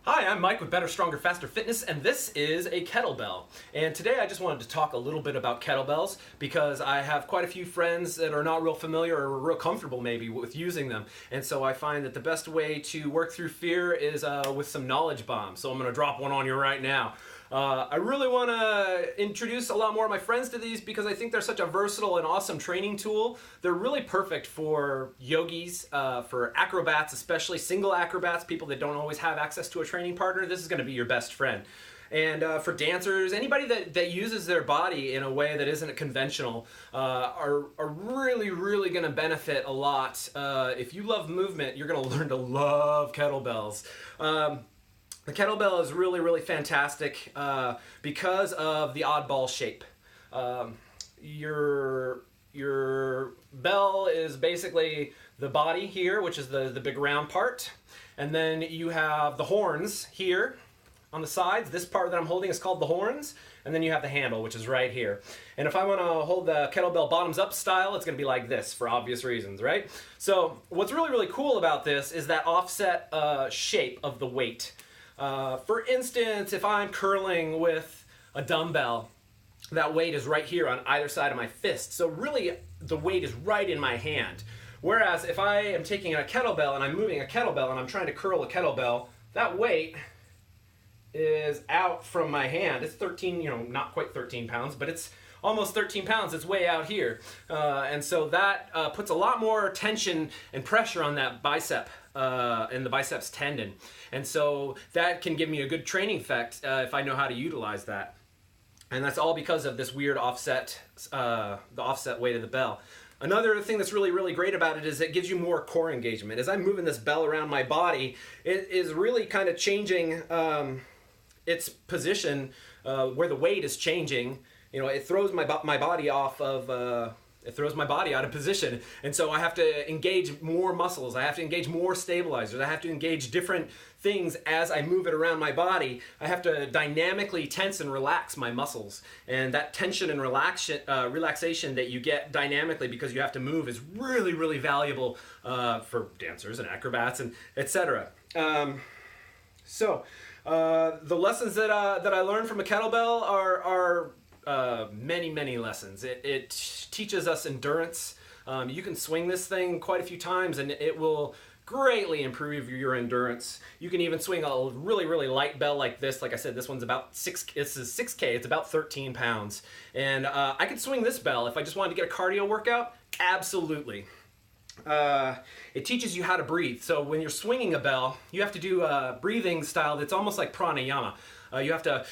Hi, I'm Mike with Better, Stronger, Faster Fitness, and this is a kettlebell. And today I just wanted to talk a little bit about kettlebells because I have quite a few friends that are not real familiar or real comfortable maybe with using them. And so I find that the best way to work through fear is with some knowledge bombs. So I'm going to drop one on you right now. I really want to introduce a lot more of my friends to these because I think they're such a versatile and awesome training tool. They're really perfect for yogis, for acrobats, especially single acrobats, people that don't always have access to a training partner. This is going to be your best friend. And for dancers, anybody that uses their body in a way that isn't conventional are really going to benefit a lot. If you love movement, you're going to learn to love kettlebells. The kettlebell is really fantastic because of the oddball shape. Your bell is basically the body here, which is the big round part. And then you have the horns here on the sides. This part that I'm holding is called the horns. And then you have the handle, which is right here. And if I want to hold the kettlebell bottoms up style, it's going to be like this for obvious reasons, right? So what's really cool about this is that offset shape of the weight. For instance, if I'm curling with a dumbbell, that weight is right here on either side of my fist. So really, the weight is right in my hand. Whereas if I am taking a kettlebell and I'm moving a kettlebell and I'm trying to curl a kettlebell, that weight is out from my hand. It's 13, not quite 13 pounds, but it's almost 13 pounds. It's way out here. And so that puts a lot more tension and pressure on that bicep and the biceps tendon. And so that can give me a good training effect if I know how to utilize that. And that's all because of this weird offset, the offset weight of the bell. Another thing that's really great about it is it gives you more core engagement. As I'm moving this bell around my body, it is really kind of changing its position where the weight is changing. It throws my body off of, it throws my body out of position. And so I have to engage more muscles. I have to engage more stabilizers. I have to engage different things as I move it around my body. I have to dynamically tense and relax my muscles. And that tension and relaxation that you get dynamically because you have to move is really valuable for dancers and acrobats and etc. The lessons that I learned from a kettlebell are many lessons. It teaches us endurance. You can swing this thing quite a few times and it will greatly improve your endurance. You can even swing a really light bell like this. Like I said, this one's about this is 6K, it's about 13 pounds. And I could swing this bell if I just wanted to get a cardio workout, absolutely. It teaches you how to breathe. So when you're swinging a bell, you have to do a breathing style that's almost like pranayama. You have to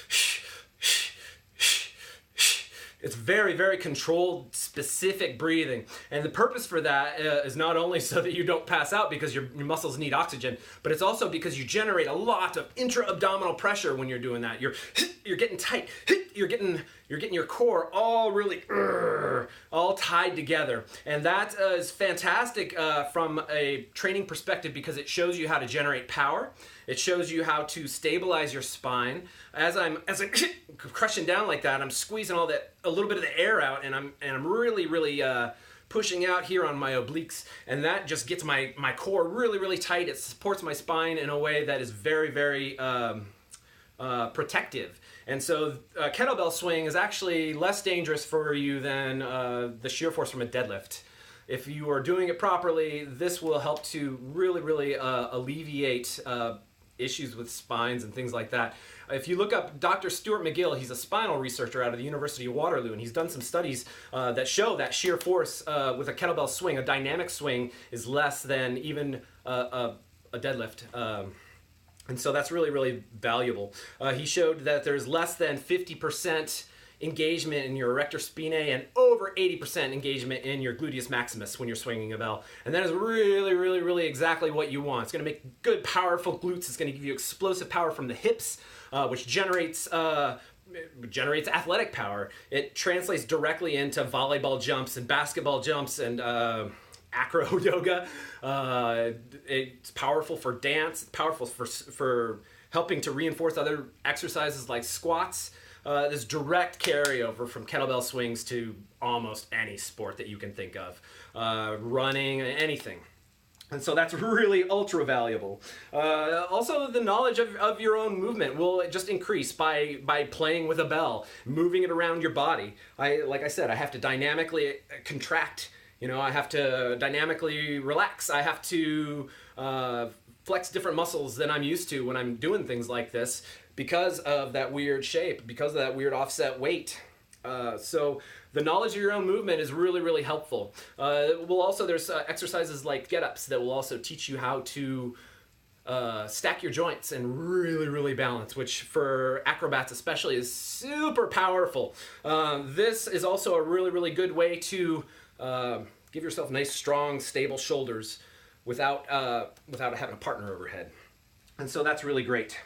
It's very controlled, specific breathing. And the purpose for that is not only so that you don't pass out because your muscles need oxygen, but it's also because you generate a lot of intra-abdominal pressure when you're doing that. You're getting tight. You're getting your core all really all tied together. And that is fantastic from a training perspective because it shows you how to generate power. It shows you how to stabilize your spine. As I'm crushing down like that, I'm squeezing a little bit of the air out, and I'm really pushing out here on my obliques, and that just gets my core really tight. It supports my spine in a way that is very protective. And so a kettlebell swing is actually less dangerous for you than the shear force from a deadlift. If you are doing it properly, this will help to really alleviate issues with spines and things like that. If you look up Dr. Stuart McGill, he's a spinal researcher out of the University of Waterloo, and he's done some studies that show that shear force with a kettlebell swing, a dynamic swing, is less than even a deadlift. And so that's really valuable. He showed that there's less than 50% engagement in your erector spinae and over 80% engagement in your gluteus maximus when you're swinging a bell. And that is really exactly what you want. It's going to make good, powerful glutes. It's going to give you explosive power from the hips, which generates athletic power. It translates directly into volleyball jumps and basketball jumps and acro yoga. It's powerful for dance. It's powerful for helping to reinforce other exercises like squats. There's direct carryover from kettlebell swings to almost any sport that you can think of. Running, anything. And so that's really ultra valuable. Also, the knowledge of your own movement will just increase by playing with a bell, moving it around your body. Like I said, I have to dynamically contract. You know, I have to dynamically relax. I have to flex different muscles than I'm used to when I'm doing things like this because of that weird shape, because of that weird offset weight. So the knowledge of your own movement is really, really helpful. There's exercises like get-ups that will also teach you how to stack your joints and really, really balance, which for acrobats especially is super powerful. This is also a really, really good way to give yourself nice, strong, stable shoulders without having a partner overhead. And so that's really great.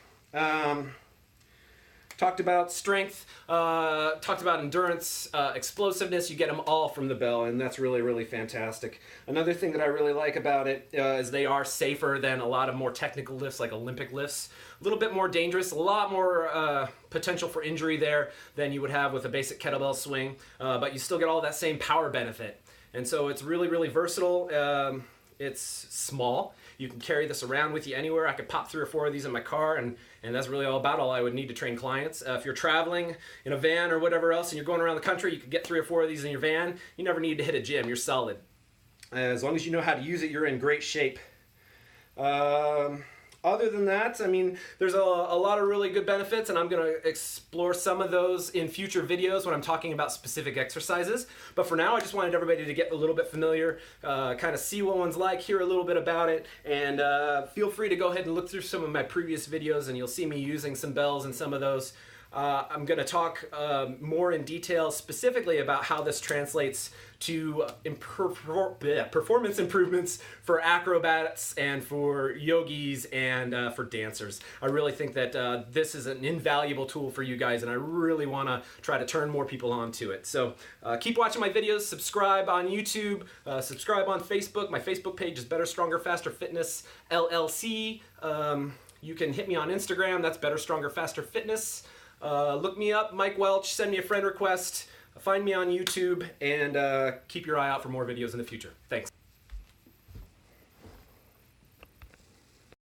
Talked about strength, talked about endurance, explosiveness. You get them all from the bell, and that's really, really fantastic. Another thing that I really like about it is they are safer than a lot of more technical lifts like Olympic lifts. A little bit more dangerous, a lot more potential for injury there than you would have with a basic kettlebell swing, but you still get all that same power benefit. And so it's really, really versatile. It's small. You can carry this around with you anywhere. I could pop 3 or 4 of these in my car, and that's really all I would need to train clients. If you're traveling in a van or whatever else and you're going around the country, you could get 3 or 4 of these in your van. You never need to hit a gym. You're solid. As long as you know how to use it, you're in great shape. Other than that, I mean, there's a lot of really good benefits, and I'm going to explore some of those in future videos when I'm talking about specific exercises. But for now, I just wanted everybody to get a little bit familiar, kind of see what one's like, hear a little bit about it, and feel free to go ahead and look through some of my previous videos, and you'll see me using some bells in some of those. I'm going to talk more in detail specifically about how this translates to performance improvements for acrobats and for yogis and for dancers. I really think that this is an invaluable tool for you guys, and I really want to try to turn more people onto it. So keep watching my videos, subscribe on YouTube, subscribe on Facebook. My Facebook page is Better, Stronger, Faster Fitness LLC. You can hit me on Instagram, that's Better, Stronger, Faster Fitness. Look me up, Mike Welch, send me a friend request, find me on YouTube, and keep your eye out for more videos in the future. Thanks.